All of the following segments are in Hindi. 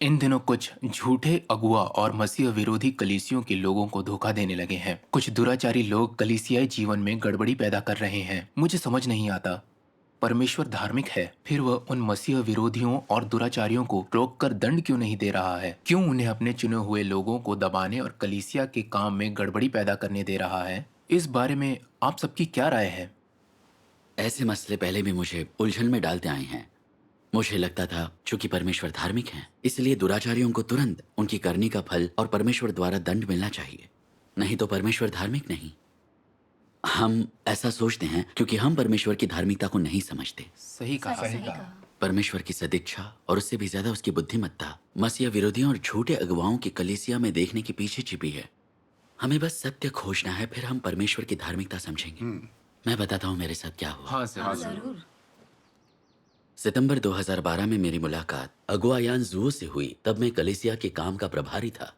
इन दिनों कुछ झूठे अगुआ और मसीह विरोधी कलीसियों के लोगों को धोखा देने लगे हैं। कुछ दुराचारी लोग कलीसियाई जीवन में गड़बड़ी पैदा कर रहे हैं। मुझे समझ नहीं आता, परमेश्वर धार्मिक है, फिर वह उन मसीह विरोधियों और दुराचारियों को रोककर दंड क्यों नहीं दे रहा है? क्यों उन्हें अपने चुने हुए लोगों को दबाने और कलीसिया के काम में गड़बड़ी पैदा करने दे रहा है? इस बारे में आप सबकी क्या राय है? ऐसे मसले पहले भी मुझे उलझन में डालते आए हैं। मुझे लगता था चूंकि परमेश्वर धार्मिक हैं, इसलिए दुराचारियों को तुरंत उनकी करनी का फल और परमेश्वर द्वारा दंड मिलना चाहिए। नहीं तो परमेश्वर धार्मिक नहीं। हम ऐसा सोचते हैं क्योंकि हम परमेश्वर की धार्मिकता को नहीं समझते। सही कहा। सही कहा। परमेश्वर की सदिच्छा और उससे भी ज्यादा उसकी बुद्धिमत्ता मसीह विरोधियों और झूठे अगुवाओं की कलीसिया में देखने के पीछे छिपी है। हमें बस सत्य खोजना है, फिर हम परमेश्वर की धार्मिकता समझेंगे। मैं बताता हूँ मेरे साथ क्या हुआ। हाँ सर। हाँ, जरूर। सितंबर 2012 में मेरी मुलाकात अगुआ यान जुओ से हुई। तब मैं कलीसिया के काम का प्रभारी था।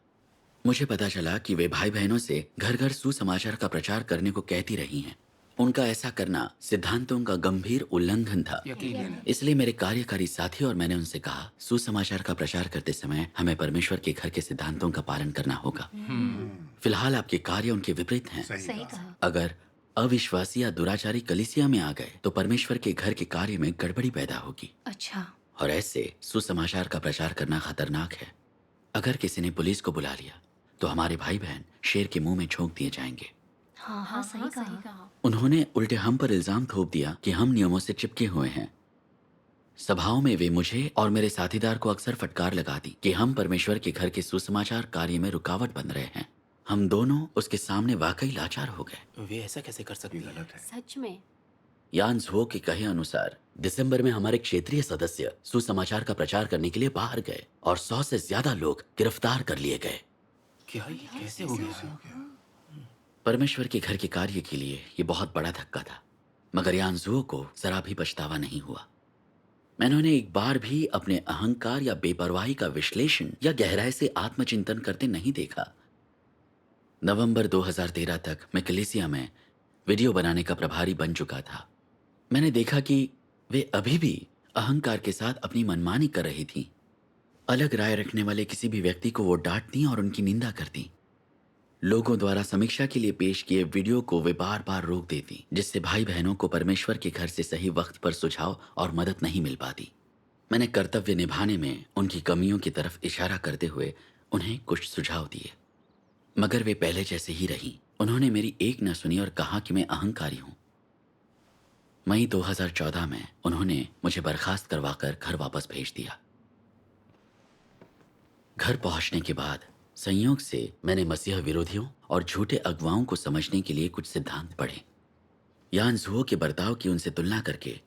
मुझे पता चला कि वे भाई बहनों से घर घर सुसमाचार का प्रचार करने को कहती रही हैं। उनका ऐसा करना सिद्धांतों का गंभीर उल्लंघन था। यकीनन। इसलिए मेरे कार्यकारी साथी और मैंने उनसे कहा, सुसमाचार का प्रचार करते समय हमें परमेश्वर के घर के सिद्धांतों का पालन करना होगा। फिलहाल आपके कार्य उनके विपरीत हैं। सही कहा। अगर अविश्वासी या दुराचारी कलीसिया में आ गए तो परमेश्वर के घर के कार्य में गड़बड़ी पैदा होगी। अच्छा। और ऐसे सुसमाचार का प्रचार करना खतरनाक है। अगर किसी ने पुलिस को बुला लिया तो हमारे भाई बहन शेर के मुंह में झोंक दिए जाएंगे। हाँ हाँ, सही कहा। उन्होंने उल्टे हम पर इल्जाम थोप दिया कि हम नियमों से चिपके हुए हैं। सभाओं में वे मुझे और मेरे साथीदार को अक्सर फटकार लगा दी कि हम परमेश्वर के घर के सुसमाचार कार्य में रुकावट बन रहे हैं। हम दोनों उसके सामने वाकई लाचार हो गए। वे ऐसा कैसे कर सकते हैं? सच में। यान झो के कहे अनुसार दिसंबर में हमारे क्षेत्रीय सदस्य सुसमाचार का प्रचार करने के लिए बाहर गए और 100 से ज्यादा लोग गिरफ्तार कर लिए गए। क्या ये कैसे हो गया? परमेश्वर के घर के कार्य के लिए ये बहुत बड़ा धक्का था, मगर यान जुओ को जरा भी पछतावा नहीं हुआ। मैंने उन्हें एक बार भी अपने अहंकार या बेपरवाही का विश्लेषण या गहराई से आत्मचिंतन करते नहीं देखा। नवंबर 2013 तक मैं कलीसिया में वीडियो बनाने का प्रभारी बन चुका था। मैंने देखा कि वे अभी भी अहंकार के साथ अपनी मनमानी कर रही थीं। अलग राय रखने वाले किसी भी व्यक्ति को वो डांटती और उनकी निंदा करती। लोगों द्वारा समीक्षा के लिए पेश किए वीडियो को वे बार बार रोक देती, जिससे भाई बहनों को परमेश्वर के घर से सही वक्त पर सुझाव और मदद नहीं मिल पाती। मैंने कर्तव्य निभाने में उनकी कमियों की तरफ इशारा करते हुए उन्हें कुछ सुझाव दिए, मगर वे पहले जैसे ही रहीं। उन्होंने मेरी एक न सुनी और कहा कि मैं अहंकारी हूं। मई 2014 में उन्होंने मुझे बर्खास्त करवाकर घर वापस भेज दिया। घर पहुंचने के बाद संयोग से मैंने मसीह विरोधियों और झूठे अगुवाओं को समझने के लिए कुछ सिद्धांत पढ़े। यान जुओ के बर्ताव की उनसे तुलना करके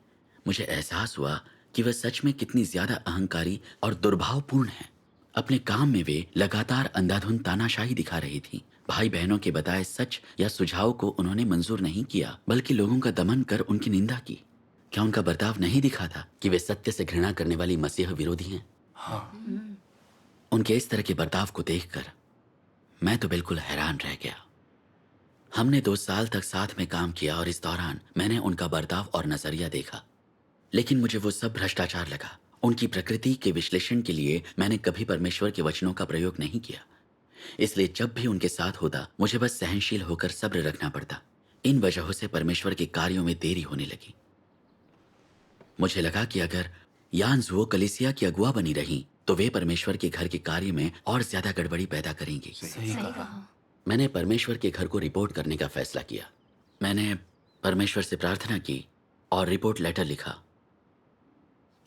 मुझे एहसास हुआ कि वह सच में कितनी ज्यादा अहंकारी और दुर्भावपूर्ण है। अपने काम में वे लगातार अंधाधुंध तानाशाही दिखा रही थी। भाई बहनों के बताए सच या सुझाव को उन्होंने मंजूर नहीं किया, बल्कि लोगों का दमन कर उनकी निंदा की। क्या उनका बर्ताव नहीं दिखा था कि वे सत्य से घृणा करने वाली मसीह विरोधी हैं? हाँ। उनके इस तरह के बर्ताव को देखकर मैं तो बिल्कुल हैरान रह गया। हमने 2 साल तक साथ में काम किया और इस दौरान मैंने उनका बर्ताव और नजरिया देखा, लेकिन मुझे वो सब भ्रष्टाचार लगा। उनकी प्रकृति के विश्लेषण के लिए मैंने कभी परमेश्वर के वचनों का प्रयोग नहीं किया, इसलिए जब भी उनके साथ होता मुझे बस सहनशील होकर सब्र रखना पड़ता। इन वजहों से परमेश्वर के कार्यों में देरी होने लगी। मुझे लगा कि अगर यान जुओ कलीसिया की अगुआ बनी रही तो वे परमेश्वर के घर के कार्य में और ज्यादा गड़बड़ी पैदा करेंगी। सही कहा। मैंने परमेश्वर के घर को रिपोर्ट करने का फैसला किया। मैंने परमेश्वर से प्रार्थना की और रिपोर्ट लेटर लिखा।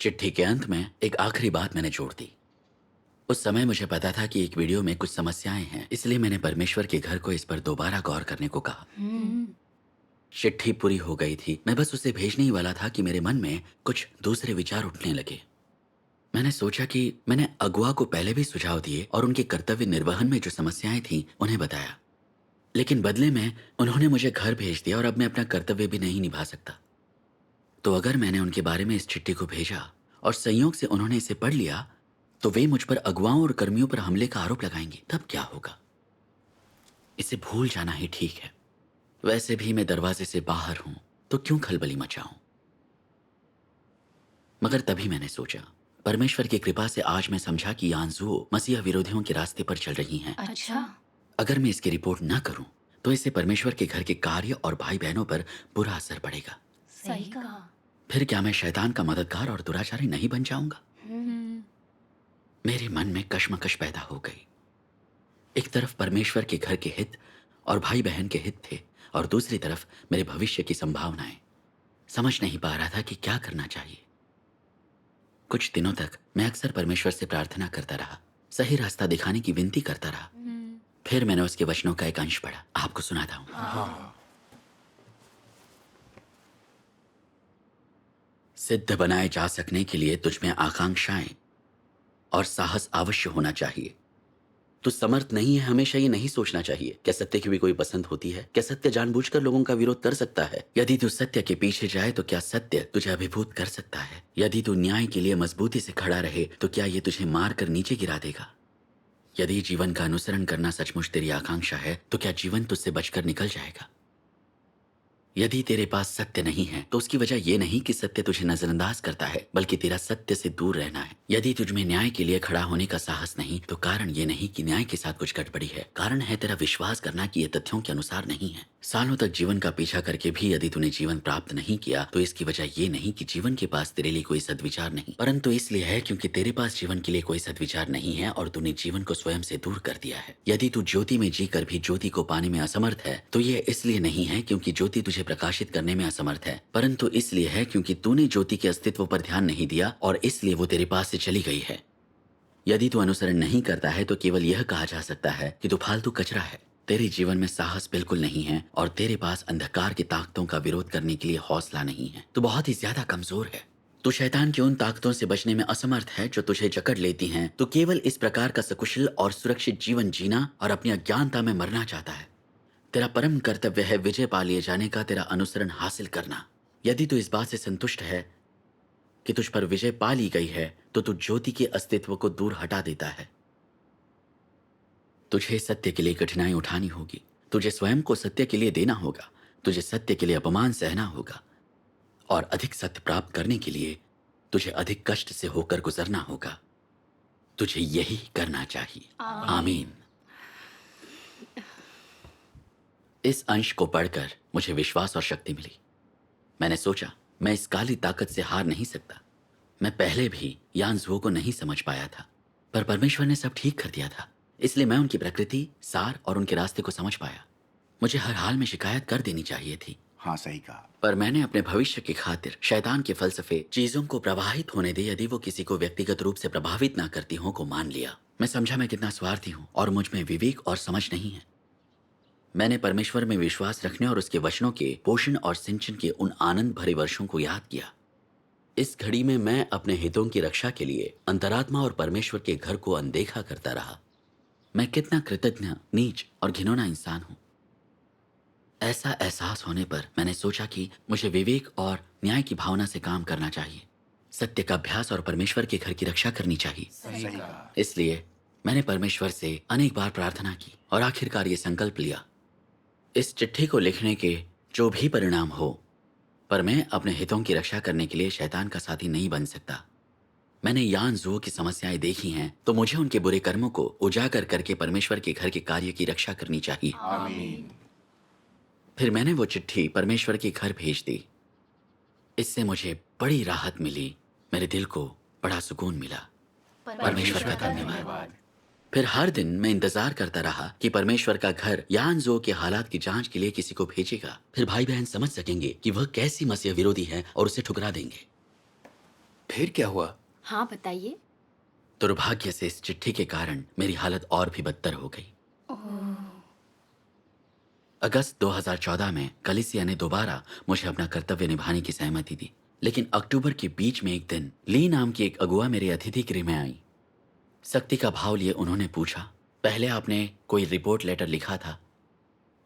चिट्ठी के अंत में एक आखिरी बात मैंने जोड़ दी। उस समय मुझे पता था कि एक वीडियो में कुछ समस्याएं हैं, इसलिए मैंने परमेश्वर के घर को इस पर दोबारा गौर करने को कहा। चिट्ठी पूरी हो गई थी, मैं बस उसे भेजने ही वाला था कि मेरे मन में कुछ दूसरे विचार उठने लगे। मैंने सोचा कि मैंने अगुआ को पहले भी सुझाव दिए और उनके कर्तव्य निर्वहन में जो समस्याएं थीं उन्हें बताया, लेकिन बदले में उन्होंने मुझे घर भेज दिया और अब मैं अपना कर्तव्य भी नहीं निभा सकता। तो अगर मैंने उनके बारे में इस चिट्ठी को भेजा और संयोग से उन्होंने इसे पढ़ लिया तो वे मुझ पर अगुवाओं और कर्मियों पर हमले का आरोप लगाएंगे, तब क्या होगा? इसे भूल जाना ही ठीक है। वैसे भी मैं दरवाजे से बाहर हूं तो क्यों खलबली मचाऊं? मगर तभी मैंने सोचा, परमेश्वर की कृपा से आज मैं समझा कि यानजुओ मसीह विरोधियों के रास्ते पर चल रही हैं। अच्छा। अगर मैं इसकी रिपोर्ट न करूं तो इससे परमेश्वर के घर के कार्य और भाई बहनों पर बुरा असर पड़ेगा। सही कहा। फिर क्या मैं शैतान का मददगार और दुराचारी नहीं बन जाऊंगा? हम्म। मेरे मन में कश्मकश पैदा हो गई। एक तरफ परमेश्वर के घर के हित और भाई बहन के हित थे और दूसरी तरफ मेरे भविष्य की संभावनाएं। समझ नहीं पा रहा था कि क्या करना चाहिए। कुछ दिनों तक मैं अक्सर परमेश्वर से प्रार्थना करता रहा, सही रास्ता दिखाने की विनती करता रहा। फिर मैंने उसके वचनों का एक अंश पढ़ा, आपको सुनाता हूं। सिद्ध बनाए जा सकने के लिए तुझ में आकांक्षाएं और साहस अवश्य होना चाहिए। तू समर्थ नहीं है हमेशा ये नहीं सोचना चाहिए क्या सत्य की भी कोई पसंद होती है। क्या सत्य जानबूझकर लोगों का विरोध कर सकता है? यदि तू सत्य के पीछे जाए तो क्या सत्य तुझे अभिभूत कर सकता है? यदि तू न्याय के लिए मजबूती से खड़ा रहे तो क्या ये तुझे मार कर नीचे गिरा देगा? यदि जीवन का अनुसरण करना सचमुच तेरी आकांक्षा है तो क्या जीवन तुझसे बचकर निकल जाएगा? यदि तेरे पास सत्य नहीं है तो उसकी वजह यह नहीं कि सत्य तुझे नजरअंदाज करता है, बल्कि तेरा सत्य से दूर रहना है। यदि तुझ में न्याय के लिए खड़ा होने का साहस नहीं तो कारण ये नहीं कि न्याय के साथ कुछ गड़बड़ी है, कारण है तेरा विश्वास करना कि ये तथ्यों के अनुसार नहीं है। सालों तक जीवन का पीछा करके भी यदि तूने जीवन प्राप्त नहीं किया तो इसकी वजह ये नहीं कि जीवन के पास तेरे लिए कोई सद्विचार नहीं, परंतु इसलिए है क्योंकि तेरे पास जीवन के लिए कोई सद्विचार नहीं है और तूने जीवन को स्वयं से दूर कर दिया है। यदि तू ज्योति में जीकर भी ज्योति को पाने में असमर्थ है तो ये इसलिए नहीं है क्योंकि ज्योति तुझे प्रकाशित करने में असमर्थ है, परंतु इसलिए है क्योंकि तूने ज्योति के अस्तित्व पर ध्यान नहीं दिया और इसलिए वो तेरे पास से चली गई है। यदि तू अनुसरण नहीं करता है तो केवल यह कहा जा सकता है कि तू फालतू कचरा है। तेरे जीवन में साहस बिल्कुल नहीं है और तेरे पास अंधकार की ताकतों का विरोध करने के लिए हौसला नहीं है। तू बहुत ही ज्यादा कमजोर है। तू शैतान की उन ताकतों से बचने में असमर्थ है जो तुझे जकड़ लेती हैं। तू केवल इस प्रकार का सकुशल और सुरक्षित जीवन जीना और अपनी अज्ञानता में मरना चाहता है। तेरा परम कर्तव्य है विजय पा लिए जाने का तेरा अनुसरण हासिल करना। यदि तू इस बात से संतुष्ट है कि तुझ पर विजय पा ली गई है तो तू ज्योति के अस्तित्व को दूर हटा देता है। तुझे सत्य के लिए कठिनाई उठानी होगी, तुझे स्वयं को सत्य के लिए देना होगा, तुझे सत्य के लिए अपमान सहना होगा और अधिक सत्य प्राप्त करने के लिए तुझे अधिक कष्ट से होकर गुजरना होगा। तुझे यही करना चाहिए। आमीन। इस अंश को पढ़कर मुझे विश्वास और शक्ति मिली। मैंने सोचा मैं इस काली ताकत से हार नहीं सकता। मैं पहले भी यानजुओ को नहीं समझ पाया था, पर परमेश्वर ने सब ठीक कर दिया था, इसलिए मैं उनकी प्रकृति, सार और उनके रास्ते को समझ पाया। मुझे हर हाल में शिकायत कर देनी चाहिए थी। हाँ, सही कहा। पर मैंने अपने भविष्य की खातिर शैतान के फलसफे चीजों को प्रवाहित होने दे यदि वो किसी को व्यक्तिगत रूप से प्रभावित ना करती हो को मान लिया। मैं समझा मैं कितना स्वार्थी हूँ और मुझ में विवेक और समझ नहीं है। मैंने परमेश्वर में विश्वास रखने और उसके वचनों के पोषण और सिंचन के उन आनंद भरे वर्षों को याद किया। इस घड़ी में मैं अपने हितों की रक्षा के लिए अंतरात्मा और परमेश्वर के घर को अनदेखा करता रहा। मैं कितना कृतज्ञ, नीच और घिनौना इंसान हूं। ऐसा एहसास होने पर मैंने सोचा कि मुझे विवेक और न्याय की भावना से काम करना चाहिए, सत्य का अभ्यास और परमेश्वर के घर की रक्षा करनी चाहिए। सही कहा। इसलिए मैंने परमेश्वर से अनेक बार प्रार्थना की और आखिरकार ये संकल्प लिया, इस चिट्ठी को लिखने के जो भी परिणाम हो, पर मैं अपने हितों की रक्षा करने के लिए शैतान का साथी नहीं बन सकता। मैंने यानजुओ की समस्याएं देखी हैं तो मुझे उनके बुरे कर्मों को उजागर करके परमेश्वर के घर के कार्य की रक्षा करनी चाहिए। आमीन। फिर मैंने वो चिट्ठी परमेश्वर के घर भेज दी। इससे मुझे बड़ी राहत मिली, मेरे दिल को बड़ा सुकून मिला। परमेश्वर का धन्यवाद। फिर हर दिन मैं इंतजार करता रहा कि परमेश्वर का घर यानजुओ के हालात की जांच के लिए किसी को भेजेगा। फिर भाई बहन समझ सकेंगे कि वह कैसी मसीह विरोधी है और उसे ठुकरा देंगे। फिर क्या हुआ? हाँ, बताइए। दुर्भाग्य से इस चिट्ठी के कारण मेरी हालत और भी बदतर हो गई। अगस्त 2014 में कलीसिया ने दोबारा मुझे अपना कर्तव्य निभाने की सहमति दी, लेकिन अक्टूबर के बीच में एक दिन ली नाम की एक अगुआ मेरे अतिथि गृह में आई। सख्ती का भाव लिए उन्होंने पूछा, पहले आपने कोई रिपोर्ट लेटर लिखा था?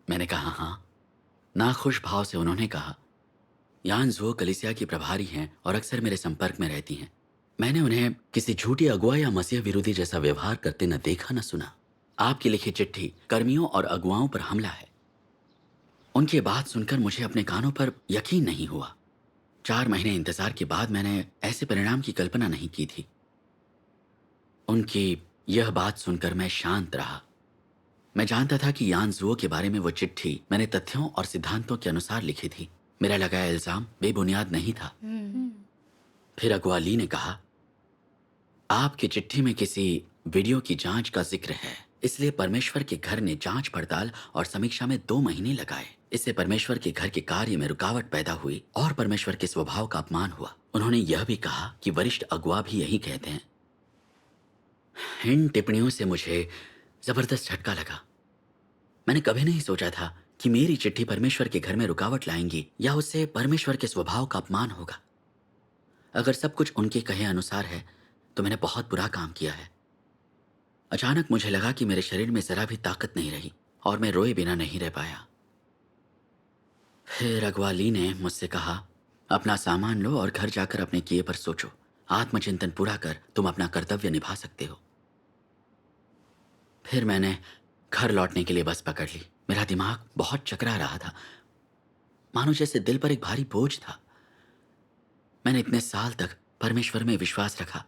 मैंने कहा हाँ। नाखुश भाव से उन्होंने कहा, यानजुओ कलीसिया की प्रभारी हैं और अक्सर मेरे संपर्क में रहती हैं। मैंने उन्हें किसी झूठी अगुआ या मसीह विरोधी जैसा व्यवहार करते न देखा न सुना। आपकी लिखी चिट्ठी कर्मियों और अगुआओं पर हमला है। उनकी बात सुनकर मुझे अपने कानों पर यकीन नहीं हुआ। 4 महीने इंतजार के बाद मैंने ऐसे परिणाम की कल्पना नहीं की थी। उनकी यह बात सुनकर मैं शांत रहा। मैं जानता था कि यानजुओ के बारे में वो चिट्ठी मैंने तथ्यों और सिद्धांतों के अनुसार लिखी थी। मेरा लगाया इल्जाम बेबुनियाद नहीं था। फिर अगुआ ली ने कहा, आपकी चिट्ठी में किसी वीडियो की जांच का जिक्र है, इसलिए परमेश्वर के घर ने जांच पड़ताल और समीक्षा में 2 महीने लगाए। इससे परमेश्वर के घर के कार्य में रुकावट पैदा हुई और परमेश्वर के स्वभाव का अपमान हुआ। उन्होंने यह भी कहा कि वरिष्ठ अगुआ भी यही कहते हैं। इन टिप्पणियों से मुझे जबरदस्त झटका लगा। मैंने कभी नहीं सोचा था कि मेरी चिट्ठी परमेश्वर के घर में रुकावट लाएंगी या उससे परमेश्वर के स्वभाव का अपमान होगा। अगर सब कुछ उनके कहे अनुसार है तो मैंने बहुत बुरा काम किया है। अचानक मुझे लगा कि मेरे शरीर में जरा भी ताकत नहीं रही और मैं रोए बिना नहीं रह पाया। फिर अगवा ली ने मुझसे कहा, अपना सामान लो और घर जाकर अपने किए पर सोचो। आत्मचिंतन पूरा कर तुम अपना कर्तव्य निभा सकते हो। फिर मैंने घर लौटने के लिए बस पकड़ ली। मेरा दिमाग बहुत चकरा रहा था, मानो जैसे दिल पर एक भारी बोझ था। मैंने इतने साल तक परमेश्वर में विश्वास रखा,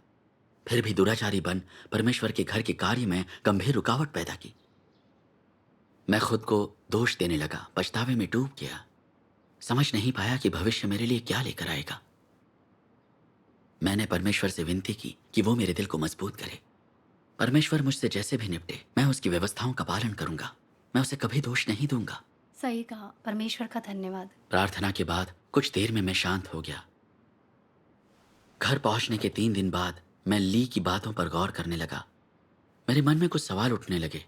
फिर भी दुराचारी बन परमेश्वर के घर के कार्य में गंभीर रुकावट पैदा की। मैं खुद को दोष देने लगा, पछतावे में डूब गया। समझ नहीं पाया कि भविष्य मेरे लिए क्या लेकर आएगा। मैंने परमेश्वर से विनती की कि वो मेरे दिल को मजबूत करे। परमेश्वर मुझसे जैसे भी निपटे, मैं उसकी व्यवस्थाओं का पालन करूंगा। मैं उसे कभी दोष नहीं दूंगा। सही कहा। परमेश्वर का धन्यवाद। प्रार्थना के बाद कुछ देर में मैं शांत हो गया। घर पहुंचने के 3 दिन बाद मैं ली की बातों पर गौर करने लगा। मेरे मन में कुछ सवाल उठने लगे।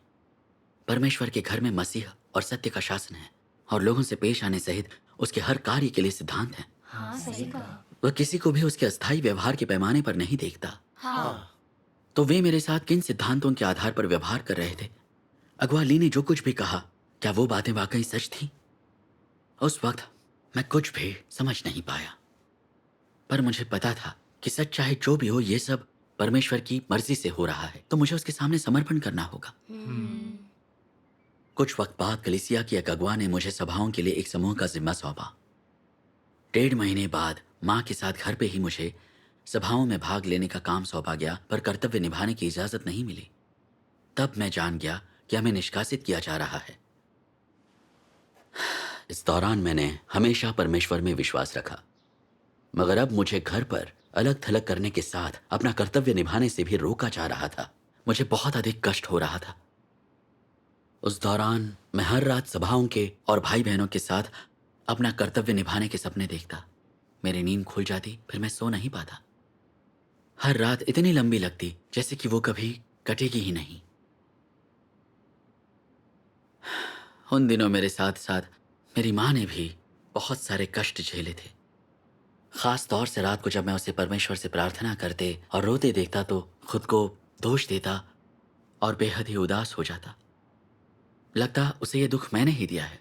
परमेश्वर के घर में मसीह और सत्य का शासन है और लोगों से पेश आने सहित उसके हर कार्य के लिए सिद्धांत हैं। हाँ, सही कहा। वह किसी को भी उसके अस्थायी व्यवहार के पैमाने पर नहीं देखता। हाँ। तो वे मेरे साथ किन सिद्धांतों के आधार पर व्यवहार कर रहे थे? अगवा ली ने जो कुछ भी कहा, क्या वो बातें वाकई सच थी? उस वक्त मैं कुछ भी समझ नहीं पाया, पर मुझे पता था कि सच चाहे जो भी हो, ये सब परमेश्वर की मर्जी से हो रहा है, तो मुझे उसके सामने समर्पण करना होगा। कुछ वक्त बाद कलीसिया की एक अगुआ ने मुझे सभाओं के लिए एक समूह का जिम्मा सौंपा। 1.5 महीने बाद माँ के साथ घर पे ही मुझे सभाओं में भाग लेने का काम सौंपा गया, पर कर्तव्य निभाने की इजाजत नहीं मिली। तब मैं जान गया कि हमें निष्कासित किया जा रहा है। इस दौरान मैंने हमेशा परमेश्वर में विश्वास रखा, मगर अब मुझे घर पर अलग थलग करने के साथ अपना कर्तव्य निभाने से भी रोका जा रहा था। मुझे बहुत अधिक कष्ट हो रहा था। उस दौरान मैं हर रात सभाओं के और भाई बहनों के साथ अपना कर्तव्य निभाने के सपने देखता। मेरी नींद खुल जाती, फिर मैं सो नहीं पाता। हर रात इतनी लंबी लगती जैसे कि वो कभी कटेगी ही नहीं। उन दिनों मेरे साथ साथ मेरी माँ ने भी बहुत सारे कष्ट झेले थे। खास तौर से रात को जब मैं उसे परमेश्वर से प्रार्थना करते और रोते देखता तो खुद को दोष देता और बेहद ही उदास हो जाता। लगता उसे ये दुख मैंने ही दिया है।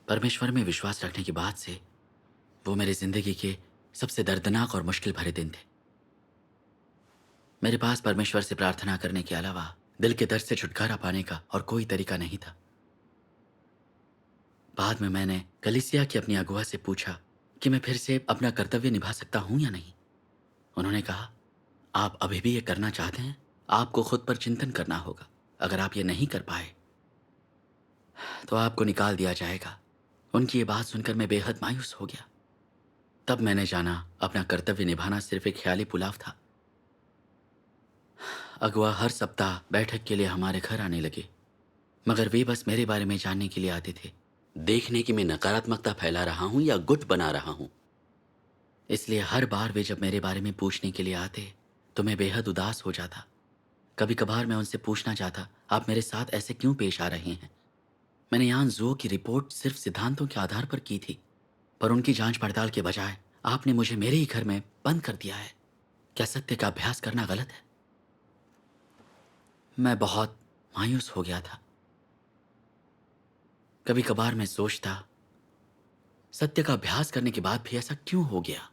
परमेश्वर में विश्वास रखने के बाद से वो मेरी जिंदगी के सबसे दर्दनाक और मुश्किल भरे दिन थे। मेरे पास परमेश्वर से प्रार्थना करने के अलावा दिल के दर्द से छुटकारा पाने का और कोई तरीका नहीं था। बाद में मैंने कलीसिया की अपनी अगुआ से पूछा कि मैं फिर से अपना कर्तव्य निभा सकता हूं या नहीं। उन्होंने कहा, आप अभी भी ये करना चाहते हैं? आपको खुद पर चिंतन करना होगा। अगर आप ये नहीं कर पाए तो आपको निकाल दिया जाएगा। उनकी ये बात सुनकर मैं बेहद मायूस हो गया। तब मैंने जाना अपना कर्तव्य निभाना सिर्फ एक ख्याली पुलाव था। अगुआ हर सप्ताह बैठक के लिए हमारे घर आने लगे, मगर वे बस मेरे बारे में जानने के लिए आते थे, देखने कि मैं नकारात्मकता फैला रहा हूं या गुट बना रहा हूं। इसलिए हर बार वे जब मेरे बारे में पूछने के लिए आते तो मैं बेहद उदास हो जाता। कभी कभार मैं उनसे पूछना चाहता, आप मेरे साथ ऐसे क्यों पेश आ रहे हैं? मैंने यानजुओ की रिपोर्ट सिर्फ सिद्धांतों के आधार पर की थी, पर उनकी जांच पड़ताल के बजाय आपने मुझे मेरे ही घर में बंद कर दिया है। क्या सत्य का अभ्यास करना गलत है? मैं बहुत मायूस हो गया था। कभी कभार मैं सोचता, सत्य का अभ्यास करने के बाद भी ऐसा क्यों हो गया?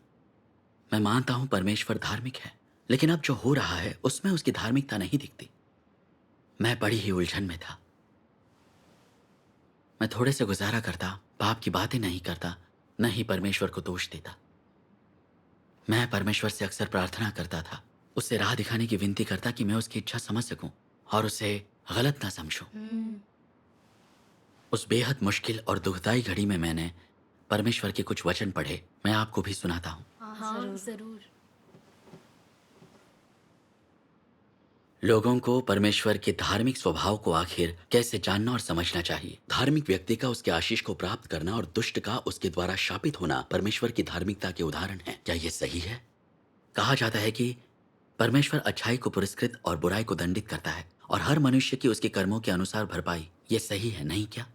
मैं मानता हूं परमेश्वर धार्मिक है, लेकिन अब जो हो रहा है उसमें उसकी धार्मिकता नहीं दिखती। मैं बड़ी ही उलझन में था। मैं थोड़े से गुजारा करता, पाप की बातें नहीं करता, न ही परमेश्वर को दोष देता। मैं परमेश्वर से अक्सर प्रार्थना करता था उससे राह दिखाने की विनती करता कि मैं उसकी इच्छा समझ सकूं और उसे गलत ना समझूं। उस बेहद मुश्किल और दुखदाई घड़ी में मैंने परमेश्वर के कुछ वचन पढ़े। मैं आपको भी सुनाता हूं। हाँ, ज़रूर। लोगों को परमेश्वर के धार्मिक स्वभाव को आखिर कैसे जानना और समझना चाहिए। धार्मिक व्यक्ति का उसके आशीष को प्राप्त करना और दुष्ट का उसके द्वारा शापित होना परमेश्वर की धार्मिकता के उदाहरण है। क्या यह सही है? कहा जाता है कि परमेश्वर अच्छाई को पुरस्कृत और बुराई को दंडित करता है और हर मनुष्य की उसके कर्मों के अनुसार भरपाई। यह सही है, नहीं क्या?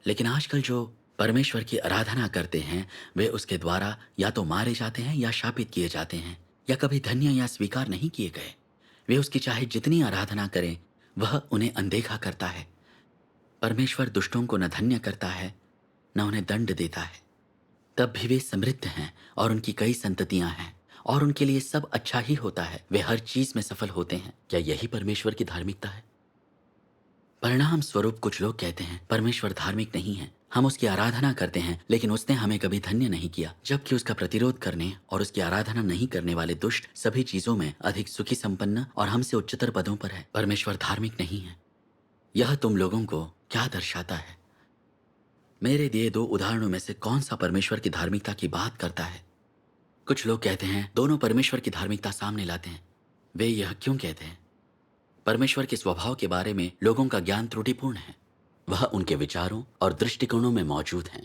लेकिन आजकल जो परमेश्वर की आराधना करते हैं वे उसके द्वारा या तो मारे जाते हैं या शापित किए जाते हैं या कभी धन्य या स्वीकार नहीं किए गए। वे उसकी चाहे जितनी आराधना करें वह उन्हें अनदेखा करता है। परमेश्वर दुष्टों को न धन्य करता है न उन्हें दंड देता है। तब भी वे समृद्ध हैं और उनकी कई संततियां हैं और उनके लिए सब अच्छा ही होता है। वे हर चीज में सफल होते हैं। क्या यही परमेश्वर की धार्मिकता है? परिणाम स्वरूप कुछ लोग कहते हैं परमेश्वर धार्मिक नहीं है। हम उसकी आराधना करते हैं लेकिन उसने हमें कभी धन्य नहीं किया, जबकि उसका प्रतिरोध करने और उसकी आराधना नहीं करने वाले दुष्ट सभी चीजों में अधिक सुखी संपन्न और हमसे उच्चतर पदों पर है। परमेश्वर धार्मिक नहीं है। यह तुम लोगों को क्या दर्शाता है? मेरे दिए दो उदाहरणों में से कौन सा परमेश्वर की धार्मिकता की बात करता है? कुछ लोग कहते हैं दोनों परमेश्वर की धार्मिकता सामने लाते हैं। वे यह क्यों कहते हैं? परमेश्वर के स्वभाव के बारे में लोगों का ज्ञान त्रुटिपूर्ण है। वह उनके विचारों और दृष्टिकोणों में मौजूद हैं।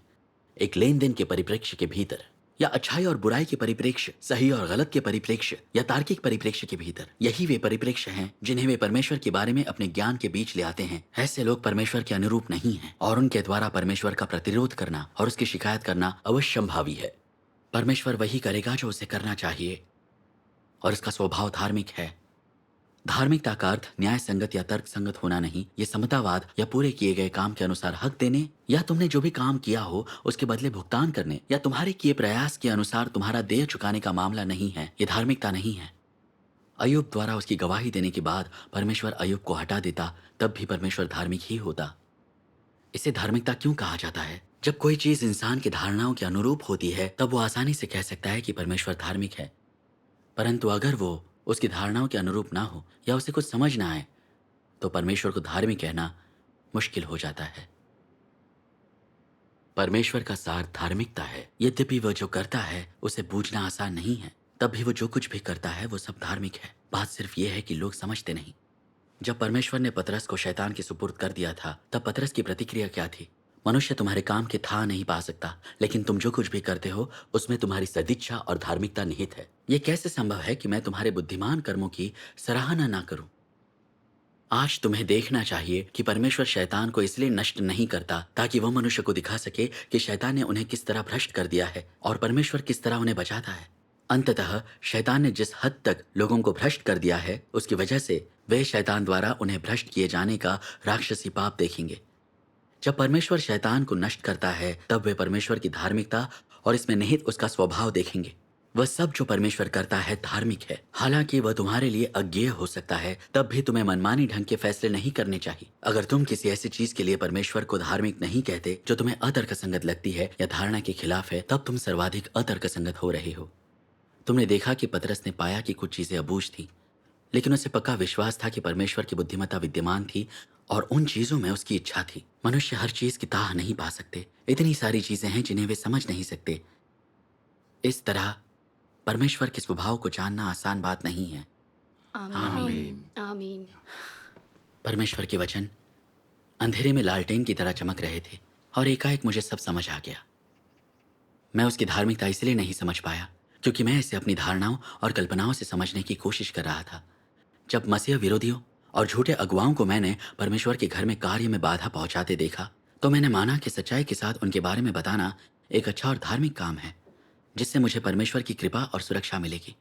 एक लेन देन के परिप्रेक्ष्य के भीतर या अच्छाई और बुराई के परिप्रेक्ष्य, सही और गलत के परिप्रेक्ष्य या तार्किक परिप्रेक्ष्य के भीतर, यही वे परिप्रेक्ष्य हैं जिन्हें वे परमेश्वर के बारे में अपने ज्ञान के बीच ले आते हैं। ऐसे लोग परमेश्वर के अनुरूप नहीं हैं और उनके द्वारा परमेश्वर का प्रतिरोध करना और उसकी शिकायत करना अवश्यंभावी है। परमेश्वर वही करेगा जो उसे करना चाहिए और इसका स्वभाव धार्मिक है। धार्मिकता का अर्थ न्याय संगत या तर्क संगत होना नहीं। ये समतावाद या पूरे किए गए काम के अनुसार हक देने या तुमने जो भी काम किया हो उसके बदले भुगतान करने या तुम्हारे किए प्रयास के अनुसार तुम्हारा देय चुकाने का मामला नहीं है। ये धार्मिकता नहीं है। अय्यूब द्वारा उसकी गवाही देने के बाद परमेश्वर अय्यूब को हटा देता, तब भी परमेश्वर धार्मिक ही होता। इसे धार्मिकता क्यों कहा जाता है? जब कोई चीज इंसान की धारणाओं के अनुरूप होती है तब वो आसानी से कह सकता है कि परमेश्वर धार्मिक है। परंतु अगर वो उसकी धारणाओं के अनुरूप ना हो या उसे कुछ समझ ना आए तो परमेश्वर को धार्मिक कहना मुश्किल हो जाता है। परमेश्वर का सार धार्मिकता है। यद्यपि वह जो करता है उसे बूझना आसान नहीं है, तब भी वो जो कुछ भी करता है वो सब धार्मिक है। बात सिर्फ ये है कि लोग समझते नहीं। जब परमेश्वर ने पतरस को शैतान के सुपुर्द कर दिया था तब पतरस की प्रतिक्रिया क्या थी? मनुष्य तुम्हारे काम के था नहीं पा सकता, लेकिन तुम जो कुछ भी करते हो उसमें तुम्हारी सदिच्छा और धार्मिकता निहित है। यह कैसे संभव है कि मैं तुम्हारे बुद्धिमान कर्मों की सराहना ना करूं? आज तुम्हें देखना चाहिए कि परमेश्वर शैतान को इसलिए नष्ट नहीं करता ताकि वह मनुष्य को दिखा सके कि शैतान ने उन्हें किस तरह भ्रष्ट कर दिया है और परमेश्वर किस तरह उन्हें बचाता है। अंततः शैतान ने जिस हद तक लोगों को भ्रष्ट कर दिया है उसकी वजह से वे शैतान द्वारा उन्हें भ्रष्ट किए जाने का राक्षसी पाप देखेंगे। जब परमेश्वर शैतान को नष्ट करता है तब वे परमेश्वर की धार्मिकता और इसमें निहित उसका स्वभाव देखेंगे। वह सब जो परमेश्वर करता है धार्मिक है। हालांकि वह तुम्हारे लिए अज्ञेय हो सकता है, तब भी तुम्हें मनमानी ढंग के फैसले नहीं करने चाहिए। अगर तुम किसी ऐसी चीज के लिए परमेश्वर को धार्मिक नहीं कहते जो तुम्हें अतर्कसंगत लगती है या धारणा के खिलाफ है, तब तुम सर्वाधिक अतर्कसंगत हो रहे हो। तुमने देखा कि पतरस ने पाया कि कुछ चीजें अबूझ थी, लेकिन उसे पक्का विश्वास था कि परमेश्वर की बुद्धिमत्ता विद्यमान थी और उन चीजों में उसकी इच्छा थी। मनुष्य हर चीज की ताह नहीं पा सकते। इतनी सारी चीजें हैं जिन्हें वे समझ नहीं सकते। इस तरह परमेश्वर के स्वभाव को जानना आसान बात नहीं है। आमीन। आमीन। परमेश्वर के वचन अंधेरे में लालटेन की तरह चमक रहे थे और एकाएक मुझे सब समझ आ गया। मैं उसकी धार्मिकता इसलिए नहीं समझ पाया क्योंकि मैं इसे अपनी धारणाओं और कल्पनाओं से समझने की कोशिश कर रहा था। जब मसीह विरोधियों और झूठे अगुवाओं को मैंने परमेश्वर के घर में कार्य में बाधा पहुंचाते देखा तो मैंने माना कि सच्चाई के साथ उनके बारे में बताना एक अच्छा और धार्मिक काम है जिससे मुझे परमेश्वर की कृपा और सुरक्षा मिलेगी।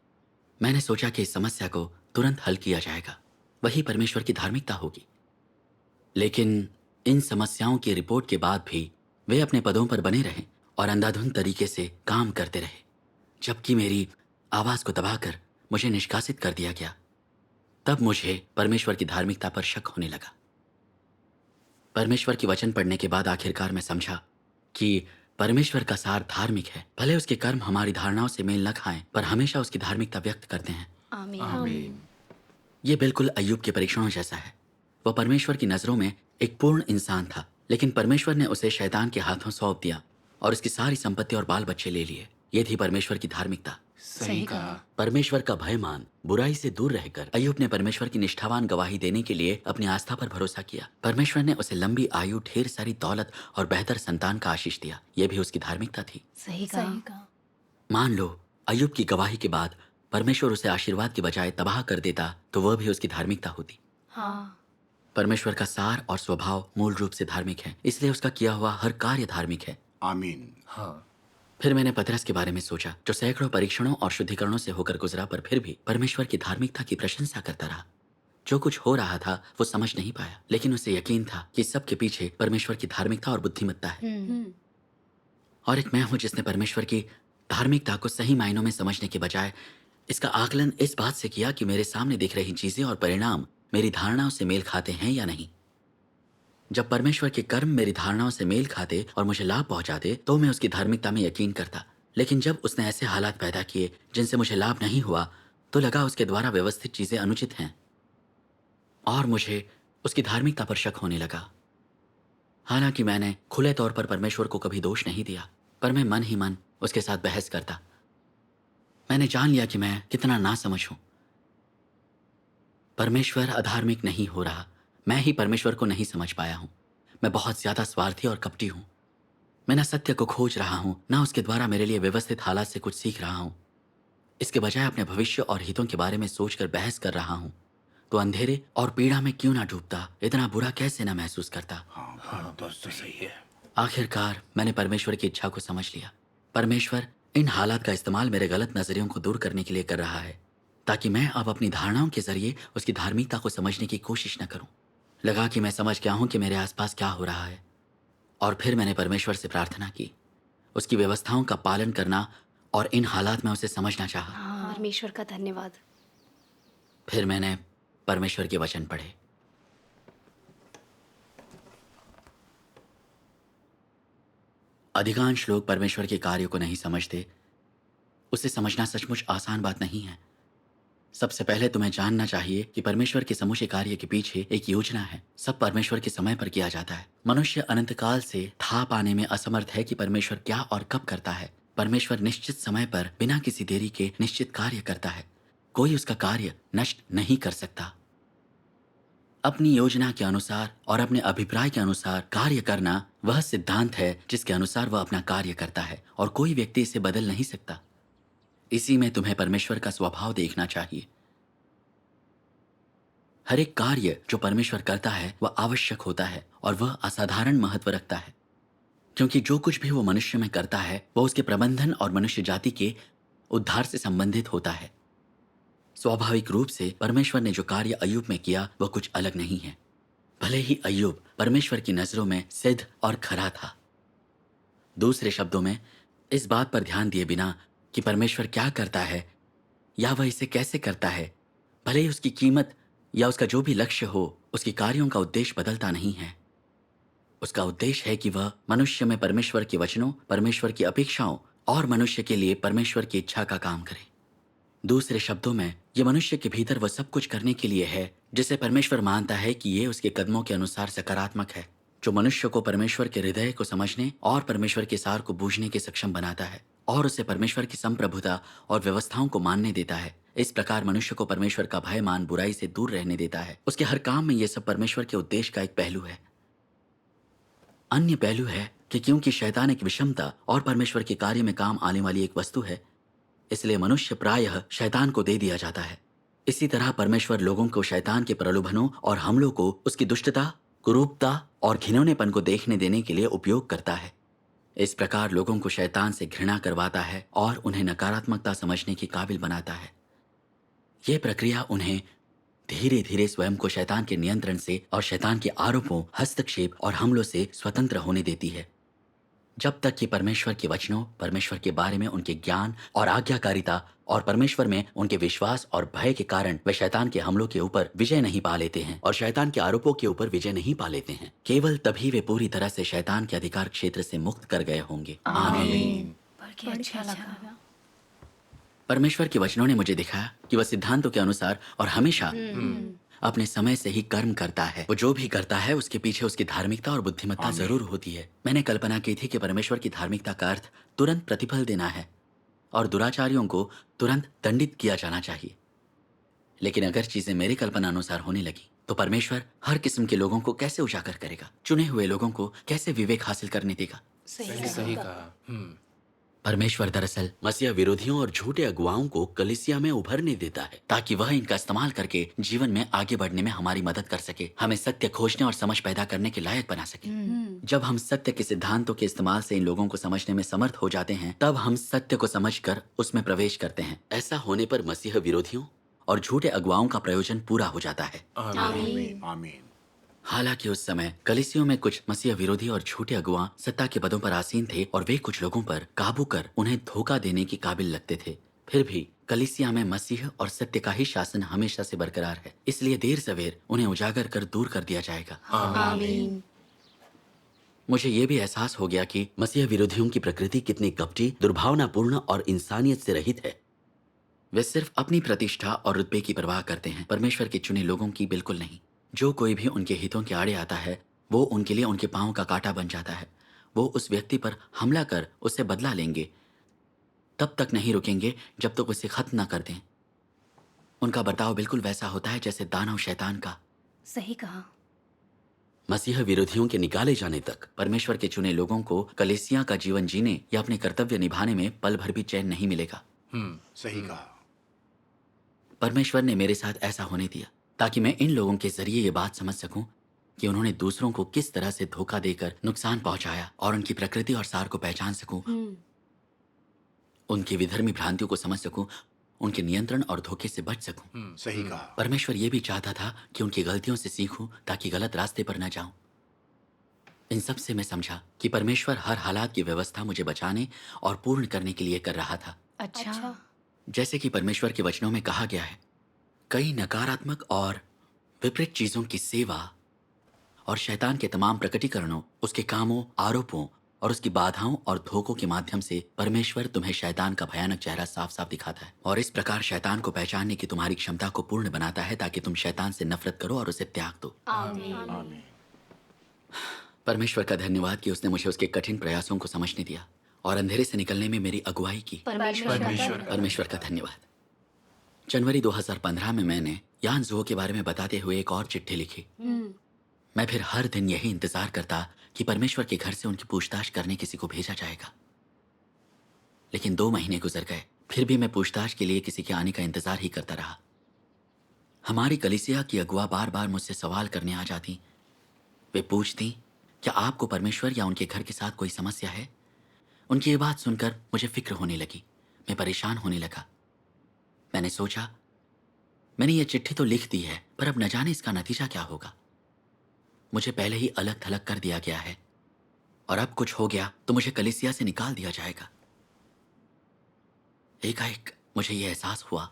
मैंने सोचा कि इस समस्या को तुरंत हल किया जाएगा, वही परमेश्वर की धार्मिकता होगी। लेकिन इन समस्याओं की रिपोर्ट के बाद भी वे अपने पदों पर बने रहे और अंधाधुंध तरीके से काम करते रहे, जबकि मेरी आवाज को दबाकर मुझे निष्कासित कर दिया गया। तब मुझे परमेश्वर की धार्मिकता पर शक होने लगा। परमेश्वर की वचन पढ़ने के बाद आखिरकार मैं समझा कि परमेश्वर का सार धार्मिक है। भले उसके कर्म हमारी धारणाओं से मेल न खाएं, पर हमेशा उसकी धार्मिकता व्यक्त करते हैं। आमीन। ये बिल्कुल अय्यूब के परीक्षणों जैसा है। वह परमेश्वर की नज़रों में एक पूर्ण इंसान था, लेकिन परमेश्वर ने उसे शैतान के हाथों सौंप दिया और उसकी सारी संपत्ति और बाल बच्चे ले लिए। ये थी परमेश्वर की धार्मिकता। सही कहा। परमेश्वर का भय मान बुराई से दूर रहकर अय्यूब ने परमेश्वर की निष्ठावान गवाही देने के लिए अपनी आस्था पर भरोसा किया। परमेश्वर ने उसे लंबी आयु, ढेर सारी दौलत और बेहतर संतान का आशीष दिया। यह भी उसकी धार्मिकता थी। सही कहा। मान लो अय्यूब की गवाही के बाद परमेश्वर उसे आशीर्वाद के बजाय तबाह कर देता, तो वह भी उसकी धार्मिकता होती। हाँ। परमेश्वर का सार और स्वभाव मूल रूप से धार्मिक है, इसलिए उसका किया हुआ हर कार्य धार्मिक है। आमीन। हाँ। फिर मैंने पतरस के बारे में सोचा, जो सैकड़ों परीक्षणों और शुद्धिकरणों से होकर गुजरा, पर फिर भी परमेश्वर की धार्मिकता की प्रशंसा करता रहा। जो कुछ हो रहा था वो समझ नहीं पाया, लेकिन उसे यकीन था कि सबके पीछे परमेश्वर की धार्मिकता और बुद्धिमत्ता है। और एक मैं हूं जिसने परमेश्वर की धार्मिकता को सही मायनों में समझने के बजाय इसका आकलन इस बात से किया कि मेरे सामने दिख रही चीजें और परिणाम मेरी धारणाओं से मेल खाते हैं या नहीं। जब परमेश्वर के कर्म मेरी धारणाओं से मेल खाते और मुझे लाभ पहुंचाते, तो मैं उसकी धार्मिकता में यकीन करता। लेकिन जब उसने ऐसे हालात पैदा किए जिनसे मुझे लाभ नहीं हुआ, तो लगा उसके द्वारा व्यवस्थित चीजें अनुचित हैं और मुझे उसकी धार्मिकता पर शक होने लगा। हालांकि मैंने खुले तौर पर परमेश्वर को कभी दोष नहीं दिया, पर मैं मन ही मन उसके साथ बहस करता। मैंने जान लिया कि मैं कितना नासमझ हूं। परमेश्वर अधार्मिक नहीं हो रहा, मैं ही परमेश्वर को नहीं समझ पाया हूं। मैं बहुत ज्यादा स्वार्थी और कपटी हूं। मैं ना सत्य को खोज रहा हूं, ना उसके द्वारा मेरे लिए व्यवस्थित हालात से कुछ सीख रहा हूं। इसके बजाय अपने भविष्य और हितों के बारे में सोचकर बहस कर रहा हूं। तो अंधेरे और पीड़ा में क्यों ना डूबता, इतना बुरा कैसे ना महसूस करता। हाँ, बात तो सही है। आखिरकार मैंने परमेश्वर की इच्छा को समझ लिया। परमेश्वर इन हालात का इस्तेमाल मेरे गलत नजरियों को दूर करने के लिए कर रहा है, ताकि मैं अब अपनी धारणाओं के जरिए उसकी धार्मिकता को समझने की कोशिश न करूं। लगा कि मैं समझ गया हूं कि मेरे आसपास क्या हो रहा है, और फिर मैंने परमेश्वर से प्रार्थना की, उसकी व्यवस्थाओं का पालन करना और इन हालात में उसे समझना चाहा। हाँ, परमेश्वर का धन्यवाद। फिर मैंने परमेश्वर के वचन पढ़े। अधिकांश लोग परमेश्वर के कार्य को नहीं समझते। उसे समझना सचमुच आसान बात नहीं है। सबसे पहले तुम्हें जानना चाहिए कि परमेश्वर के समूचे कार्य के पीछे एक योजना है। सब परमेश्वर के समय पर किया जाता है। मनुष्य अनंत काल से था पाने में असमर्थ है कि परमेश्वर क्या और कब करता है। परमेश्वर निश्चित समय पर बिना किसी देरी के निश्चित कार्य करता है। कोई उसका कार्य नष्ट नहीं कर सकता। अपनी योजना के अनुसार और अपने अभिप्राय के अनुसार कार्य करना वह सिद्धांत है जिसके अनुसार वह अपना कार्य करता है, और कोई व्यक्ति इसे बदल नहीं सकता। इसी में तुम्हें परमेश्वर का स्वभाव देखना चाहिए। हर एक कार्य जो परमेश्वर करता है वह आवश्यक होता है और वह असाधारण महत्व रखता है, क्योंकि जो कुछ भी वो मनुष्य में करता है वह उसके प्रबंधन और मनुष्य जाति के उद्धार से संबंधित होता है। स्वाभाविक रूप से परमेश्वर ने जो कार्य अय्यूब में किया वह कुछ अलग नहीं है, भले ही अय्यूब परमेश्वर की नजरों में सिद्ध और खरा था। दूसरे शब्दों में, इस बात पर ध्यान दिए बिना कि परमेश्वर क्या करता है या वह इसे कैसे करता है, भले ही उसकी कीमत या उसका जो भी लक्ष्य हो, उसके कार्यों का उद्देश्य बदलता नहीं है। उसका उद्देश्य है कि वह मनुष्य में परमेश्वर के वचनों, परमेश्वर की अपेक्षाओं और मनुष्य के लिए परमेश्वर की इच्छा का काम करे। दूसरे शब्दों में, यह मनुष्य के भीतर वह सब कुछ करने के लिए है जिसे परमेश्वर मानता है कि ये उसके कदमों के अनुसार सकारात्मक है, जो मनुष्य को परमेश्वर के हृदय को समझने और परमेश्वर के सार को बूझने के सक्षम बनाता है और उसे परमेश्वर की संप्रभुता और व्यवस्थाओं को मानने देता है। इस प्रकार मनुष्य को परमेश्वर का भय मान बुराई से दूर रहने देता है। उसके हर काम में यह सब परमेश्वर के उद्देश्य का एक पहलू है। अन्य पहलू है कि क्योंकि शैतान एक विषमता और परमेश्वर के कार्य में काम आने वाली एक वस्तु है, इसलिए मनुष्य प्रायः शैतान को दे दिया जाता है। इसी तरह परमेश्वर लोगों को शैतान के प्रलोभनों और हमलों को उसकी दुष्टता, कुरूपता और घिनौनेपन को देखने देने के लिए उपयोग करता है। इस प्रकार लोगों को शैतान से घृणा करवाता है और उन्हें नकारात्मकता समझने के काबिल बनाता है। यह प्रक्रिया उन्हें धीरे धीरे स्वयं को शैतान के नियंत्रण से और शैतान के आरोपों, हस्तक्षेप और हमलों से स्वतंत्र होने देती है, जब तक कि परमेश्वर के वचनों, परमेश्वर के बारे में उनके ज्ञान और आज्ञाकारिता और परमेश्वर में उनके विश्वास और भय के कारण वे शैतान के हमलों के ऊपर विजय नहीं पा लेते हैं और शैतान के आरोपों के ऊपर विजय नहीं पा लेते हैं। केवल तभी वे पूरी तरह से शैतान के अधिकार क्षेत्र से मुक्त कर गए होंगे। आमीन। पढ़ के अच्छा लगा। परमेश्वर के वचनों ने मुझे दिखाया कि वह सिद्धांतों के अनुसार और हमेशा अपने समय से ही कर्म करता है। वो जो भी करता है उसके पीछे उसकी धार्मिकता और बुद्धिमत्ता जरूर होती है। मैंने कल्पना की थी कि परमेश्वर की धार्मिकता का अर्थ तुरंत प्रतिफल देना है और दुराचारियों को तुरंत दंडित किया जाना चाहिए। लेकिन अगर चीजें मेरी कल्पना अनुसार होने लगी तो परमेश्वर हर किस्म के लोगों को कैसे उजागर करेगा, चुने हुए लोगों को कैसे विवेक हासिल करने देगा। सही कहा। परमेश्वर दरअसल मसीह विरोधियों और झूठे अगुवाओं को कलीसिया में उभरने देता है ताकि वह इनका इस्तेमाल करके जीवन में आगे बढ़ने में हमारी मदद कर सके, हमें सत्य खोजने और समझ पैदा करने के लायक बना सके। जब हम सत्य के सिद्धांतों के इस्तेमाल से इन लोगों को समझने में समर्थ हो जाते हैं, तब हम सत्य को समझकर उसमें प्रवेश करते हैं। ऐसा होने पर मसीह विरोधियों और झूठे अगुवाओं का प्रयोजन पूरा हो जाता है। आमीन। हालांकि उस समय कलीसियों में कुछ मसीह विरोधी और झूठे अगुआ सत्ता के पदों पर आसीन थे और वे कुछ लोगों पर काबू कर उन्हें धोखा देने के काबिल लगते थे। फिर भी कलीसिया में मसीह और सत्य का ही शासन हमेशा से बरकरार है, इसलिए देर सवेर उन्हें उजागर कर दूर कर दिया जाएगा। आमीन। मुझे ये भी एहसास हो गया कि मसीह विरोधियों की प्रकृति कितनी कपटी, दुर्भावनापूर्ण और इंसानियत से रहित है। वे सिर्फ अपनी प्रतिष्ठा और रुतबे की परवाह करते हैं, परमेश्वर के चुने लोगों की बिल्कुल नहीं। जो कोई भी उनके हितों के आड़े आता है वो उनके लिए उनके पांव का कांटा बन जाता है। वो उस व्यक्ति पर हमला कर उससे बदला लेंगे, तब तक नहीं रुकेंगे जब तक उसे खत्म न कर दें। उनका बर्ताव बिल्कुल वैसा होता है जैसे दानव शैतान का। सही कहा। मसीह विरोधियों के निकाले जाने तक परमेश्वर के चुने लोगों को कलीसिया का जीवन जीने या अपने कर्तव्य निभाने में पल भर भी चैन नहीं मिलेगा। सही कहा। परमेश्वर ने मेरे साथ ऐसा होने दिया ताकि मैं इन लोगों के जरिए ये बात समझ सकूं कि उन्होंने दूसरों को किस तरह से धोखा देकर नुकसान पहुंचाया और उनकी प्रकृति और सार को पहचान सकूं, उनकी विधर्मी भ्रांतियों को समझ सकूं, उनके नियंत्रण और धोखे से बच सकूं। सही कहा। परमेश्वर ये भी चाहता था कि उनकी गलतियों से सीखूं ताकि गलत रास्ते पर न जाऊं। इन सब से मैं समझा कि परमेश्वर हर हालात की व्यवस्था मुझे बचाने और पूर्ण करने के लिए कर रहा था। अच्छा। जैसे कि परमेश्वर के वचनों में कहा गया है, कई नकारात्मक और विपरीत चीजों की सेवा और शैतान के तमाम प्रकटीकरणों, उसके कामों, आरोपों और उसकी बाधाओं और धोखों के माध्यम से परमेश्वर तुम्हें शैतान का भयानक चेहरा साफ साफ दिखाता है और इस प्रकार शैतान को पहचानने की तुम्हारी क्षमता को पूर्ण बनाता है ताकि तुम शैतान से नफरत करो और उसे त्याग दो। आमीन। परमेश्वर का धन्यवाद कि उसने मुझे उसके कठिन प्रयासों को समझने दिया और अंधेरे से निकलने में मेरी अगुवाई की। परमेश्वर का धन्यवाद। जनवरी 2015 में मैंने यान ज़ुओ के बारे में बताते हुए एक और चिट्ठी लिखी। मैं फिर हर दिन यही इंतजार करता कि परमेश्वर के घर से उनकी पूछताछ करने किसी को भेजा जाएगा। लेकिन 2 महीने गुजर गए, फिर भी मैं पूछताछ के लिए किसी के आने का इंतजार ही करता रहा। हमारी कलीसिया की अगुआ बार बार मुझसे सवाल करने आ जाती। वे पूछती, क्या आपको परमेश्वर या उनके घर के साथ कोई समस्या है? उनकी ये बात सुनकर मुझे फिक्र होने लगी। मैं परेशान होने लगा। मैंने सोचा, मैंने ये चिट्ठी तो लिख दी है, पर अब न जाने इसका नतीजा क्या होगा। मुझे पहले ही अलग थलग कर दिया गया है और अब कुछ हो गया तो मुझे कलीसिया से निकाल दिया जाएगा। एकाएक मुझे यह एहसास हुआ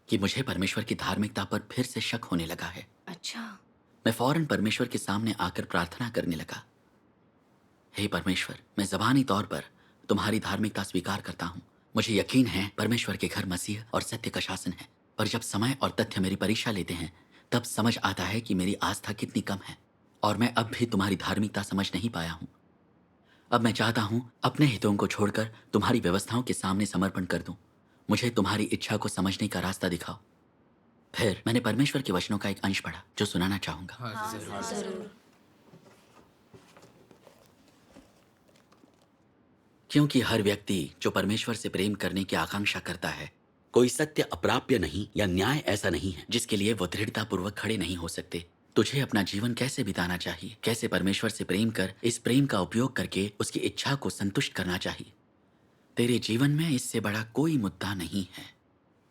कि मुझे परमेश्वर की धार्मिकता पर फिर से शक होने लगा है। अच्छा। मैं फौरन परमेश्वर के सामने आकर प्रार्थना करने लगा। हे परमेश्वर, मैं ज़बानी तौर पर तुम्हारी धार्मिकता स्वीकार करता हूँ। मुझे यकीन है परमेश्वर के घर मसीह और सत्य का शासन है, पर जब समय और तथ्य मेरी परीक्षा लेते हैं तब समझ आता है कि मेरी आस्था कितनी कम है और मैं अब भी तुम्हारी धार्मिकता समझ नहीं पाया हूँ। अब मैं चाहता हूँ अपने हितों को छोड़कर तुम्हारी व्यवस्थाओं के सामने समर्पण कर दूं। मुझे तुम्हारी इच्छा को समझने का रास्ता दिखाओ। फिर मैंने परमेश्वर के वचनों का एक अंश पढ़ा जो सुनाना चाहूंगा। जरूर। क्योंकि हर व्यक्ति जो परमेश्वर से प्रेम करने की आकांक्षा करता है, कोई सत्य अप्राप्य नहीं या न्याय ऐसा नहीं है जिसके लिए वो दृढ़ता पूर्वक खड़े नहीं हो सकते। तुझे अपना जीवन कैसे बिताना चाहिए, कैसे परमेश्वर से प्रेम कर इस प्रेम का उपयोग करके उसकी इच्छा को संतुष्ट करना चाहिए। तेरे जीवन में इससे बड़ा कोई मुद्दा नहीं है।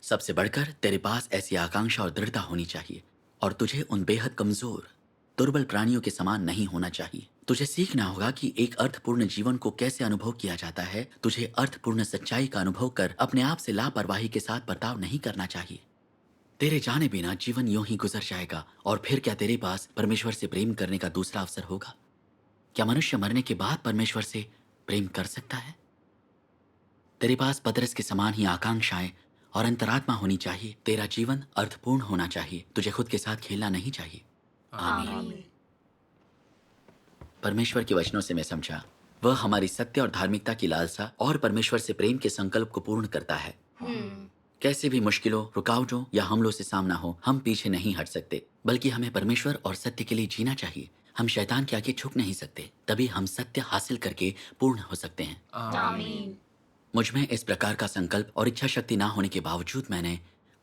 सबसे बढ़कर तेरे पास ऐसी आकांक्षा और दृढ़ता होनी चाहिए और तुझे उन बेहद कमजोर, दुर्बल प्राणियों के समान नहीं होना चाहिए। तुझे सीखना होगा कि एक अर्थपूर्ण जीवन को कैसे अनुभव किया जाता है। तुझे अर्थपूर्ण सच्चाई का अनुभव कर अपने आप से लापरवाही के साथ बर्ताव नहीं करना चाहिए। तेरे जाने बिना जीवन यूं ही गुजर जाएगा और फिर क्या तेरे पास परमेश्वर से प्रेम करने का दूसरा अवसर होगा? क्या मनुष्य मरने के बाद परमेश्वर से प्रेम कर सकता है? तेरे पास पतरस के समान ही आकांक्षाएं और अंतरात्मा होनी चाहिए। तेरा जीवन अर्थपूर्ण होना चाहिए। तुझे खुद के साथ खेलना नहीं चाहिए। आमीन। परमेश्वर के वचनों से मैं समझा, वह हमारी सत्य और धार्मिकता की लालसा और परमेश्वर से प्रेम के संकल्प को पूर्ण करता है। कैसे भी मुश्किलों, रुकावटों या हमलों से सामना हो, हम पीछे नहीं हट सकते, बल्कि हमें परमेश्वर और सत्य के लिए जीना चाहिए। हम शैतान के आगे झुक नहीं सकते, तभी हम सत्य हासिल करके पूर्ण हो सकते हैं। आमीन। मुझ में इस प्रकार का संकल्प और इच्छा शक्ति ना होने के बावजूद मैंने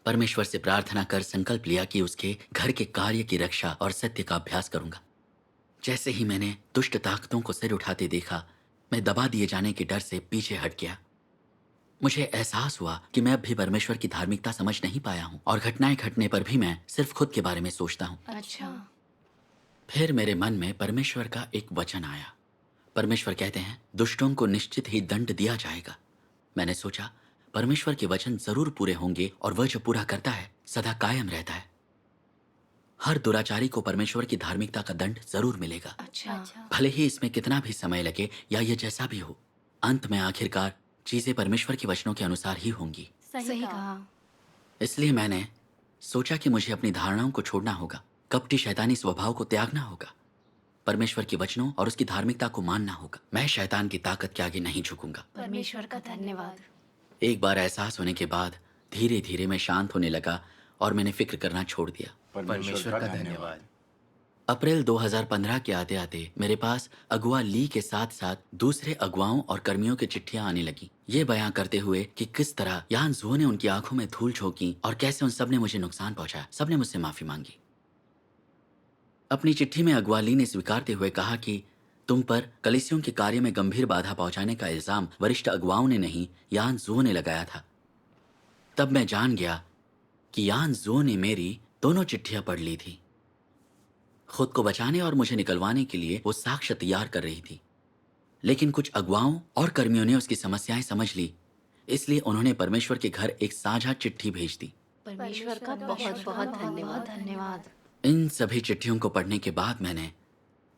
परमेश्वर से प्रार्थना कर संकल्प लिया कि उसके घर के कार्य की रक्षा और सत्य का अभ्यास करूंगा। जैसे ही मैंने दुष्ट ताकतों को सिर उठाते देखा, मैं दबा दिए जाने के डर से पीछे हट गया। मुझे एहसास हुआ कि मैं अब भी परमेश्वर की धार्मिकता समझ नहीं पाया हूँ और घटनाएं घटने पर भी मैं सिर्फ खुद के बारे में सोचता हूँ। अच्छा। फिर मेरे मन में परमेश्वर का एक वचन आया। परमेश्वर कहते हैं, दुष्टों को निश्चित ही दंड दिया जाएगा। मैंने सोचा, परमेश्वर के वचन जरूर पूरे होंगे और वह जो पूरा करता है सदा कायम रहता है। हर दुराचारी को परमेश्वर की धार्मिकता का दंड जरूर मिलेगा, अच्छा। भले ही इसमें कितना भी समय लगे या ये जैसा भी हो। अंत में आखिरकार चीजें परमेश्वर के वचनों के अनुसार ही होंगी। सही कहा। इसलिए मैंने सोचा कि मुझे अपनी धारणाओं को छोड़ना होगा, कपटी शैतानी स्वभाव को त्यागना होगा, परमेश्वर के वचनों और उसकी धार्मिकता को मानना होगा। मैं शैतान की ताकत के आगे नहीं झुकूंगा। परमेश्वर का धन्यवाद। एक बार एहसास होने के बाद धीरे धीरे मैं शांत होने लगा और मैंने फिक्र करना छोड़ दिया। परमेश्वर का धन्यवाद। अप्रैल 2015 के आते आते मेरे पास अगुआ ली के साथ साथ दूसरे अगुआओं और कर्मियों की चिट्ठियां आने लगी, ये बयां करते हुए कि किस तरह यान जुओ ने उनकी आंखों में धूल झोंकी और कैसे उन सब ने मुझे नुकसान पहुंचाया। सबने मुझसे माफी मांगी। अपनी चिट्ठी में अगुआ ली ने स्वीकारते हुए कहा कि तुम पर कलीसियों के कार्य में गंभीर बाधा पहुंचाने का इल्जाम वरिष्ठ अगुआओं ने नहीं, यान जुओ ने लगाया था। तब मैं जान गया कि यान जुओ ने मेरी दोनों चिट्ठियां पढ़ ली थी। खुद को बचाने और मुझे निकलवाने के लिए वो साक्ष्य तैयार कर रही थी, लेकिन कुछ अगुआओं और कर्मियों ने उसकी समस्याएं समझ ली, इसलिए उन्होंने परमेश्वर के घर एक साझा चिट्ठी भेज दी। परमेश्वर का बहुत बहुत धन्यवाद। धन्यवाद। इन सभी चिट्ठियों को पढ़ने के बाद मैंने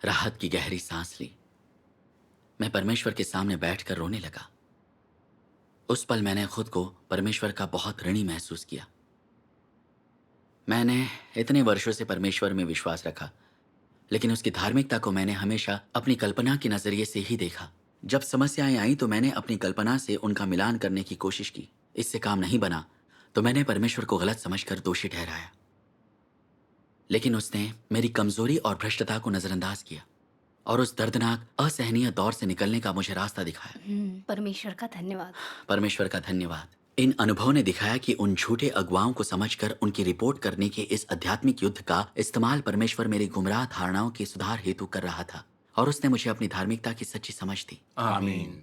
राहत की गहरी सांस ली। मैं परमेश्वर के सामने बैठकर रोने लगा। उस पल मैंने खुद को परमेश्वर का बहुत ऋणी महसूस किया। मैंने इतने वर्षों से परमेश्वर में विश्वास रखा, लेकिन उसकी धार्मिकता को मैंने हमेशा अपनी कल्पना के नजरिए से ही देखा। जब समस्याएं आई तो मैंने अपनी कल्पना से उनका मिलान करने की कोशिश की। इससे काम नहीं बना तो मैंने परमेश्वर को गलत समझकर दोषी ठहराया, लेकिन उसने मेरी कमजोरी और भ्रष्टता को नजरअंदाज किया और उस दर्दनाक असहनीय दौर से निकलने का मुझे रास्ता दिखाया। परमेश्वर का धन्यवाद। परमेश्वर का धन्यवाद। इन अनुभवों ने दिखाया कि उन झूठे अगुवाओं को समझकर उनकी रिपोर्ट करने के इस आध्यात्मिक युद्ध का इस्तेमाल परमेश्वर मेरी गुमराह धारणाओं के सुधार हेतु कर रहा था और उसने मुझे अपनी धार्मिकता की सच्ची समझ दी। आमीन।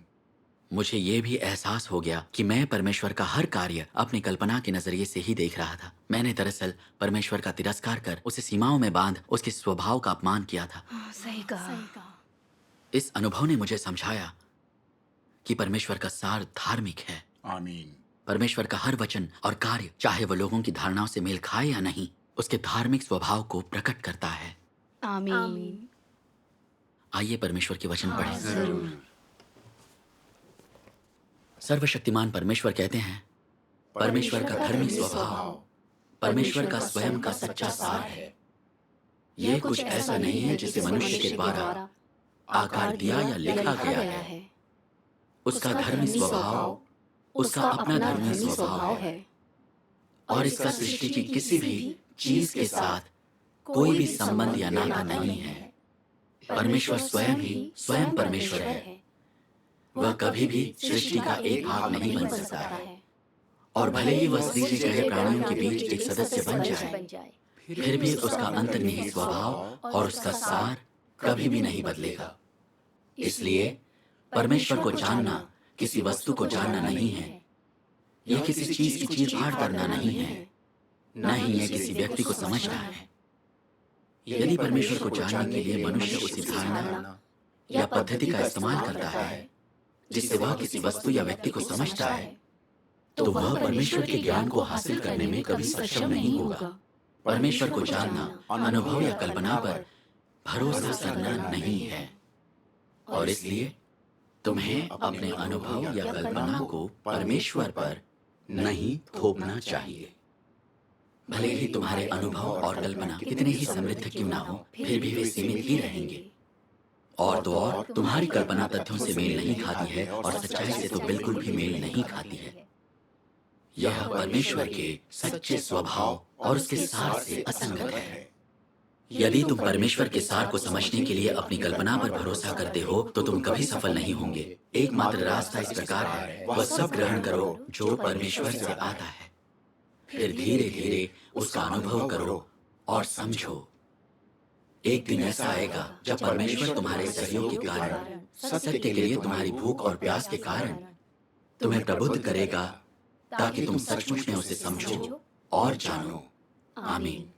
मुझे ये भी एहसास हो गया कि मैं परमेश्वर का हर कार्य अपनी कल्पना के नजरिए से ही देख रहा था। मैंने दरअसल परमेश्वर का तिरस्कार कर उसे सीमाओं में बांध उसके स्वभाव का अपमान किया था। सही कहा। इस अनुभव ने मुझे समझाया कि परमेश्वर का सार धार्मिक है। आमीन। परमेश्वर का हर वचन और कार्य, चाहे वह लोगों की धारणाओं से मेल खाए या नहीं, उसके धार्मिक स्वभाव को प्रकट करता है। आमीन। आइए परमेश्वर के वचन पढ़ें। जरूर। सर्वशक्तिमान परमेश्वर कहते हैं, परमेश्वर का धर्मी स्वभाव परमेश्वर का स्वयं का सच्चा सार है। यह कुछ ऐसा नहीं है जिसे मनुष्य के द्वारा आकार दिया या लिखा गया है। उसका धर्मी स्वभाव उसका अपना धर्मी स्वभाव है और इसका सृष्टि की किसी भी चीज के साथ कोई भी संबंध या नाता नहीं है। परमेश्वर स्वयं ही स्वयं परमेश्वर है। वह कभी भी सृष्टि का एक भाग नहीं बन सकता है और भले ही वह सृष्टि गए प्राणियों के बीच एक सदस्य बन जाए, फिर भी उसका अंतर्निहित स्वभाव और उसका सार कभी भी नहीं बदलेगा। इसलिए परमेश्वर को जानना किसी वस्तु को जानना नहीं है, यह किसी चीज की चीर-फाड़ करना नहीं है, न ही यह किसी व्यक्ति को समझना है। यदि परमेश्वर को जानने के लिए मनुष्य उसी धारणा या पद्धति का इस्तेमाल करता है जिससे वह किसी वस्तु या व्यक्ति को समझता है, तो वह परमेश्वर के ज्ञान को हासिल करने में कभी सक्षम नहीं होगा। परमेश्वर को जानना अनुभव या कल्पना पर भरोसा करना नहीं है और इसलिए तुम्हें अपने अनुभव या कल्पना को परमेश्वर पर नहीं थोपना चाहिए। भले ही तुम्हारे अनुभव और कल्पना कितने ही समृद्ध क्यों ना हो, फिर भी वे सीमित ही रहेंगे। और तो और तुम्हारी कल्पना तथ्यों से मेल नहीं खाती है और सच्चाई से तो बिल्कुल भी मेल नहीं खाती है। यह परमेश्वर के सच्चे स्वभाव और उसके सार से असंगत है। यदि तुम परमेश्वर के सार को समझने के लिए अपनी कल्पना पर भरोसा करते हो तो तुम कभी सफल नहीं होंगे। एकमात्र रास्ता इस प्रकार है, वह सब ग्रहण करो जो परमेश्वर से आता है, फिर धीरे धीरे उसका अनुभव करो और समझो। एक दिन ऐसा आएगा जब परमेश्वर तुम्हारे सहयोग के कारण, सत्य के लिए तुम्हारी भूख और प्यास के कारण तुम्हें प्रबुद्ध करेगा, ताकि तुम सचमुच में उसे समझो और जानो। आमीन।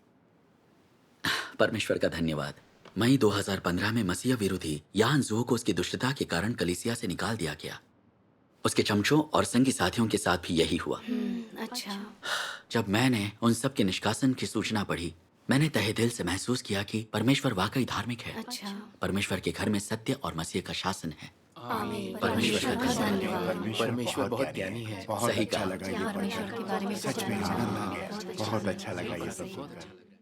परमेश्वर का धन्यवाद। मई 2015 में मसीह विरोधी यान जू को उसकी दुष्टता के कारण कलीसिया से निकाल दिया गया। उसके चमचों और संगी साथियों के साथ भी यही हुआ। अच्छा। जब मैंने उन सब के निष्कासन की सूचना पढ़ी, मैंने तहे दिल से महसूस किया कि परमेश्वर वाकई धार्मिक है। अच्छा। परमेश्वर के घर में सत्य और मसीह का शासन है। आमीन। परमेश्वर का धन्यवाद। परमेश्वर बहुत ज्ञानी है। बहुत सही अच्छा कहा। लगा ये परमेश्वर के बारे में सच में जानना आनंद आ गया। बहुत अच्छा लगा ये सब सुनकर।